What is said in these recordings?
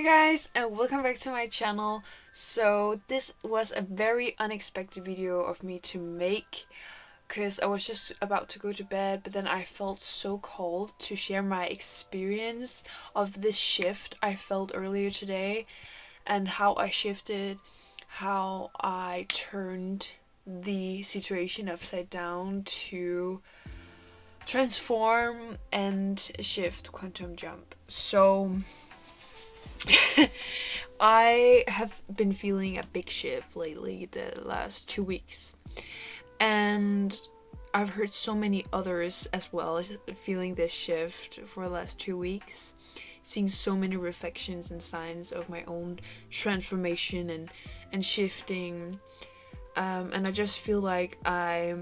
Hey guys, and welcome back to my channel. So this was a very unexpected video of me to make because I was just about to go to bed, but then I felt so called to share my experience of this shift I felt earlier today and how I shifted, how I turned the situation upside down to transform and shift, quantum jump. So I have been feeling a big shift lately, the last 2 weeks, and I've heard so many others as well feeling this shift for the last 2 weeks, seeing so many reflections and signs of my own transformation and shifting, and I just feel like I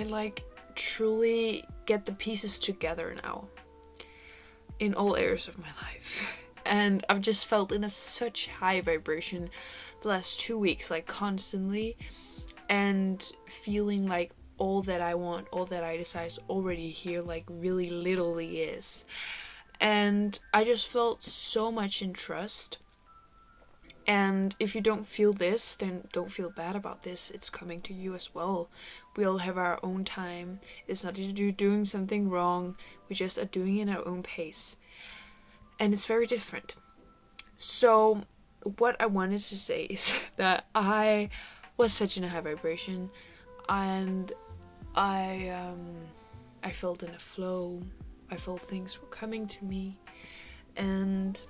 like truly get the pieces together now in all areas of my life. And I've just felt in such high vibration the last 2 weeks, like constantly, and feeling like all that I want, all that I desire is already here, like really literally is. And I just felt so much in trust. And if you don't feel this, then don't feel bad about this. It's coming to you as well. We all have our own time. It's not that you're doing something wrong. We just are doing it at our own pace. And it's very different. So what I wanted to say is that I was such in a high vibration, and I felt in a flow. I felt things were coming to me, and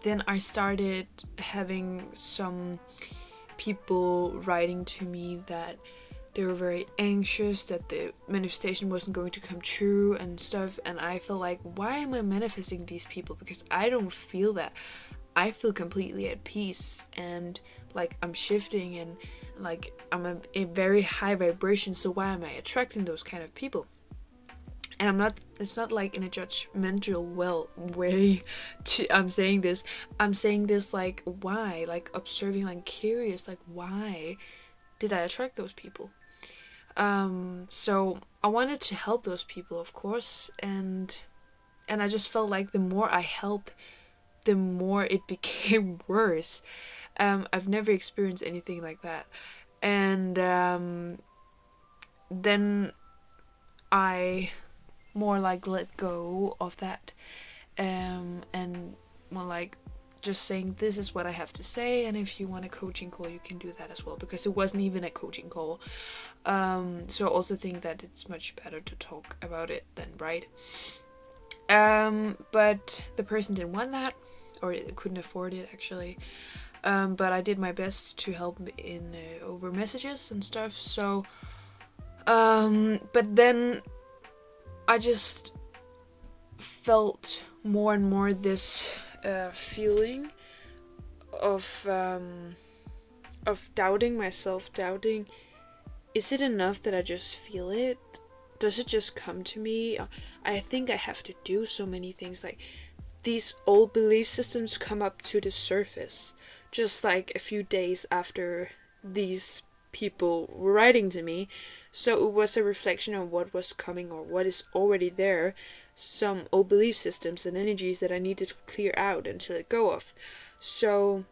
then I started having some people writing to me that they were very anxious that the manifestation wasn't going to come true and stuff, and I felt like, why am I manifesting these people? Because I don't feel that. I feel completely at peace, and like I'm shifting, and like I'm a very high vibration, so why am I attracting those kind of people? And it's not like in a judgmental way I'm saying this. I'm saying this like, why? Like observing, like curious, like why did I attract those people? So I wanted to help those people, of course, and I just felt like the more I helped, the more it became worse. I've never experienced anything like that. And then I more like let go of that, and more like just saying, this is what I have to say, and if you want a coaching call, you can do that as well, because it wasn't even a coaching call. So I also think that it's much better to talk about it than write. But the person didn't want that, or couldn't afford it actually. But I did my best to help in over messages and stuff. So, but then I just felt more and more this feeling of doubting myself, doubting, is it enough that I just feel it? Does it just come to me? I think I have to do so many things. Like these old belief systems come up to the surface just like a few days after these people were writing to me. So it was a reflection of what was coming, or what is already there, some old belief systems and energies that I needed to clear out and to let go of. So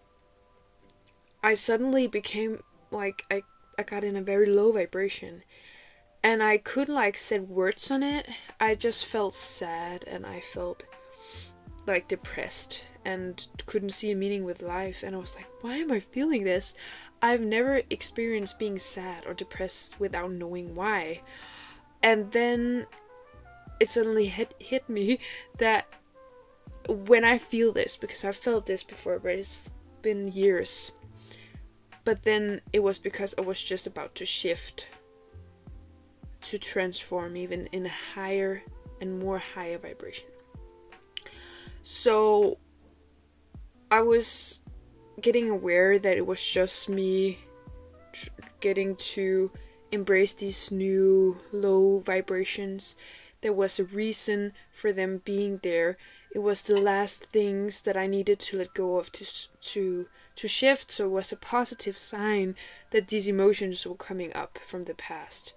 I suddenly became like, I got in a very low vibration, and I couldn't like set words on it. I just felt sad, and I felt like depressed and couldn't see a meaning with life. And I was like, why am I feeling this? I've never experienced being sad or depressed without knowing why. And then it suddenly hit me that when I feel this, because I've felt this before, but it's been years, but then it was because I was just about to shift, to transform even in a higher and more higher vibration. So I was getting aware that it was just me getting to embrace these new low vibrations. There was a reason for them being there. It was the last things that I needed to let go of to shift. So it was a positive sign that these emotions were coming up from the past.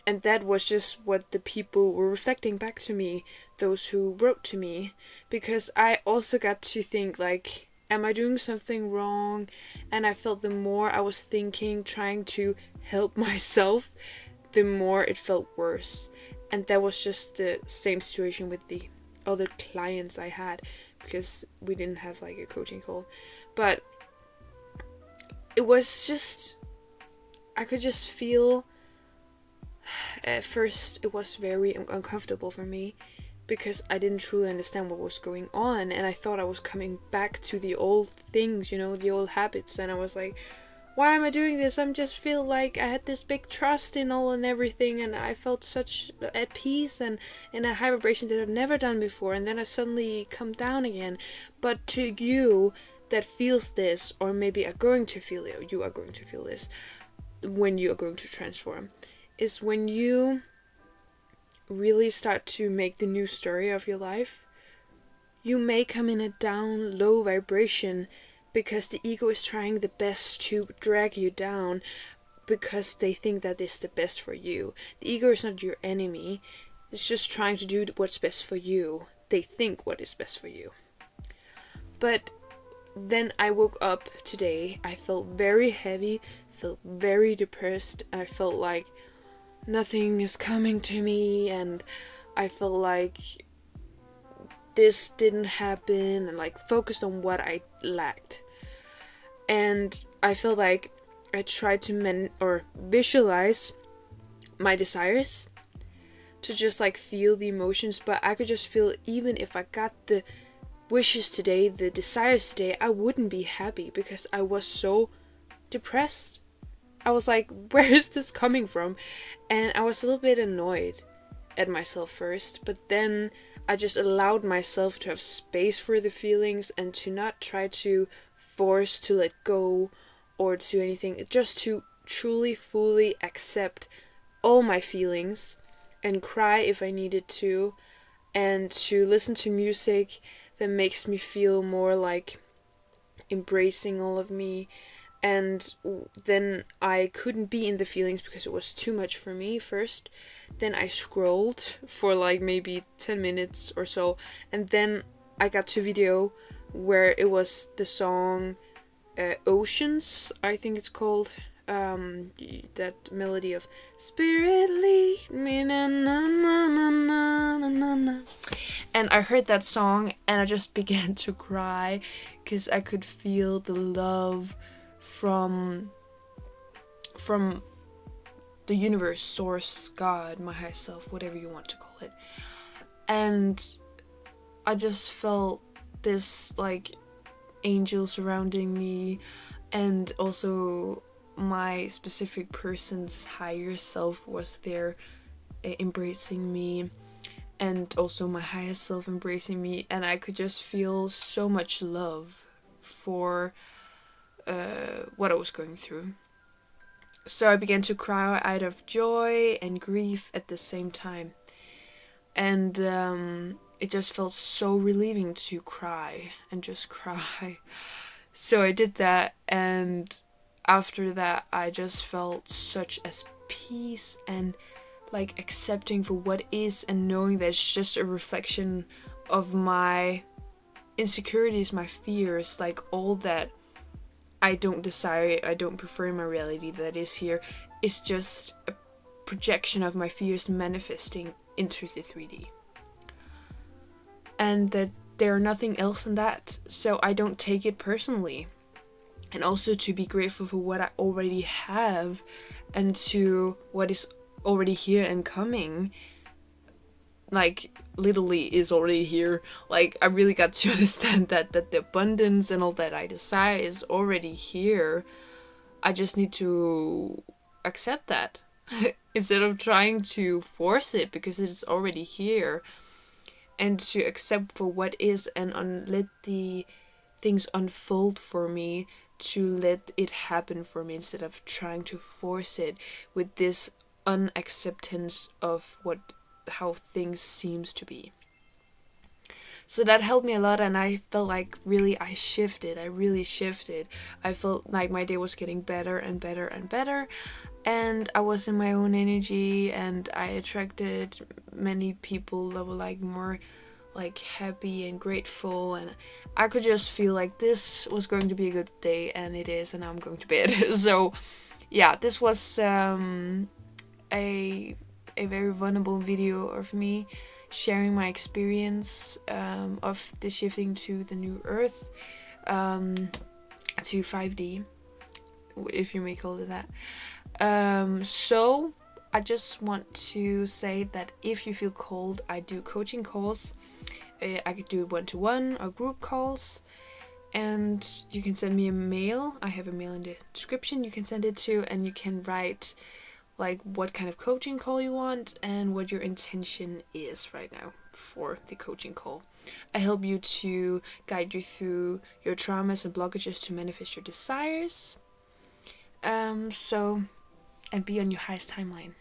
And that was just what the people were reflecting back to me, those who wrote to me. Because I also got to think, like, am I doing something wrong? And I felt the more I was thinking, trying to help myself, the more it felt worse. And that was just the same situation with the other clients I had, because we didn't have like a coaching call. But it was just, I could just feel, at first it was very uncomfortable for me, because I didn't truly understand what was going on, and I thought I was coming back to the old things, you know, the old habits, and I was like, why am I doing this? I just feel like I had this big trust in all and everything, and I felt such at peace and in a high vibration that I've never done before, and then I suddenly come down again. But to you that feels this, or maybe are going to feel it, or you are going to feel this when you are going to transform, is when you really start to make the new story of your life, you may come in a down, low vibration, because the ego is trying the best to drag you down, because they think that is the best for you. The ego is not your enemy. It's just trying to do what's best for you. They think what is best for you. But then I woke up today. I felt very heavy, felt very depressed. I felt like nothing is coming to me, and I felt like this didn't happen, and like focused on what I lacked. And I felt like I tried to visualize my desires, to just like feel the emotions, but I could just feel, even if I got the wishes today, the desires today, I wouldn't be happy, because I was so depressed. I was like, where is this coming from? And I was a little bit annoyed at myself first, but then I just allowed myself to have space for the feelings, and to not try to force to let go or to anything, just to truly fully accept all my feelings, and cry if I needed to, and to listen to music that makes me feel more like embracing all of me. And then I couldn't be in the feelings because it was too much for me first. Then I scrolled for like maybe 10 minutes or so, and then I got to a video where it was the song Oceans, I think it's called, that melody of Spirit lead me, na na na na na na na. And I heard that song and I just began to cry, because I could feel the love from the universe, source, God, my higher self, whatever you want to call it. And I just felt this like angel surrounding me, and also my specific person's higher self was there embracing me, and also my higher self embracing me, and I could just feel so much love for what I was going through. So I began to cry out of joy and grief at the same time, and it just felt so relieving to cry and just cry. So I did that, and after that I just felt such as peace and like accepting for what is, and knowing that it's just a reflection of my insecurities, my fears, like all that I don't desire, I don't prefer in my reality that is here, is just a projection of my fears manifesting into the 3D. And that there are nothing else than that, so I don't take it personally. And also to be grateful for what I already have, and to what is already here and coming, like literally is already here. Like I really got to understand that the abundance and all that I desire is already here. I just need to accept that instead of trying to force it, because it is already here. And to accept for what is, and let the things unfold for me, to let it happen for me, instead of trying to force it with this unacceptance of how things seems to be. So that helped me a lot, and I felt like I really shifted. I felt like my day was getting better and better and better, and I was in my own energy, and I attracted many people that were like more like happy and grateful, and I could just feel like this was going to be a good day, and it is, and I'm going to bed. So yeah, this was a very vulnerable video of me sharing my experience of the shifting to the new earth, to 5D, if you may call it that. So I just want to say that if you feel called, I do coaching calls. I could do one-to-one or group calls, and you can send me a mail. I have a mail in the description you can send it to, and you can write like what kind of coaching call you want and what your intention is right now for the coaching call. I help you to guide you through your traumas and blockages to manifest your desires. And be on your highest timeline.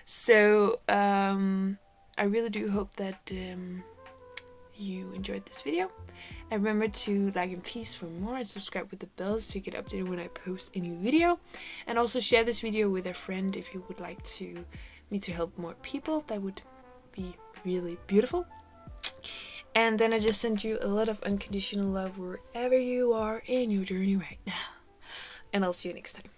So I really do hope that you enjoyed this video. And remember to like and please for more, and subscribe with the bells to get updated when I post a new video. And also share this video with a friend if you would like me to help more people. That would be really beautiful. And then I just send you a lot of unconditional love wherever you are in your journey right now. And I'll see you next time.